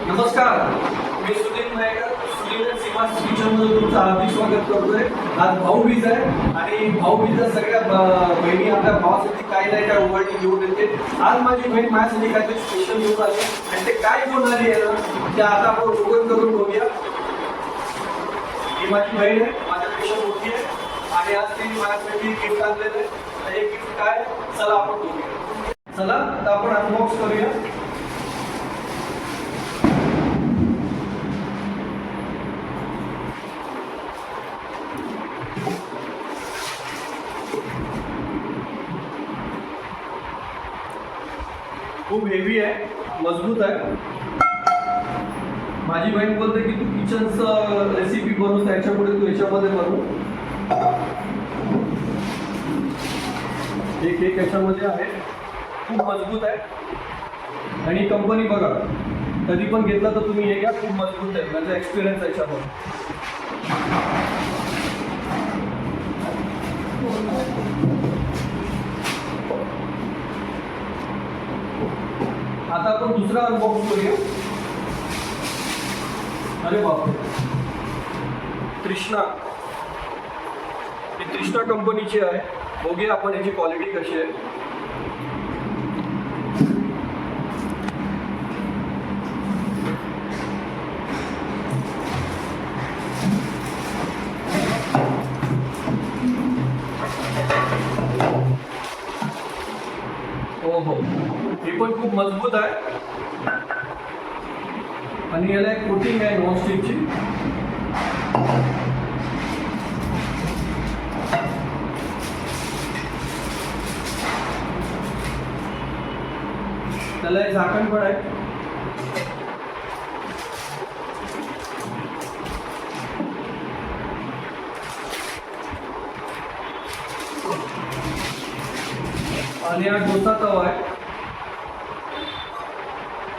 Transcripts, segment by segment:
नमस्कार, मी सुनील नायकर. सुनील सीमास किचनमध्ये तुमचं हार्दिक स्वागत करतोय. आज भाऊबीज आहे आणि भाऊबीजला सगळ्या बहिणी आपल्या भावासाठी काही नाही काय उघडणी घेऊन येते. आज माझी बहीण माझ्यासाठी काहीतरी स्पेशल घेऊन आली आणि ते काय घेऊन आली आहे ना ते आता आपण ओपन करून बघूया. ही माझी बहीण आहे, माझ्यापेक्षा मोठी आहे आणि आज ती माझ्यासाठी गिफ्ट आणलेलं आहे. हे गिफ्ट काय चला आपण बघूया. चला आता आपण अनबॉक्स करूया. खूप हेवी आहे, मजबूत आहे. माझी बहीण बोलते की तू किचनचं रेसिपी बनवू, त्याच्यापुढे तू याच्यामध्ये बनवू. एक एक याच्यामध्ये आहे, खूप मजबूत आहे आणि कंपनी बघा कधी पण घेतला तर तुम्ही हे घ्या, खूप मजबूत आहे. माझा एक्सपिरियन्स आहे याच्यामध्ये. आता आपण दुसरा अनबॉक्स करूया. अरे बापरे, तृष्णा. ही तृष्णा कंपनीची आहे. बघूया आपण याची क्वालिटी कशी आहे. हो हो, ही पण खूप मजबूत आहे आणि याला एक कोटिंग आहे नॉनस्टिकची. त्याला एक झाकण पण आहे. आणि हा डोसा तवा आहे.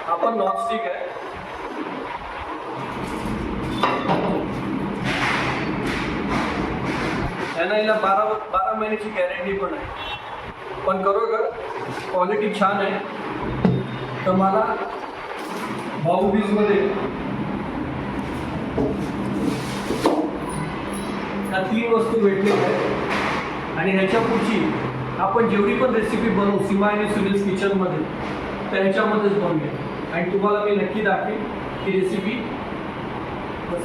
हा पण नॉनस्टिक आहे. याला 12 महिन्याची गॅरंटी पण आहे. पण खरोखर क्वालिटी छान आहे. तर मला भाऊबीजमध्ये ह्या 3 वस्तू भेटलेल्या आहेत आणि ह्याच्या पुढची आपण जेवढी पण रेसिपी बनवू सीमा आणि सुनील किचनमध्ये तर ह्याच्यामध्येच बनवूया आणि तुम्हाला मी नक्की दाखवेन की रेसिपी बस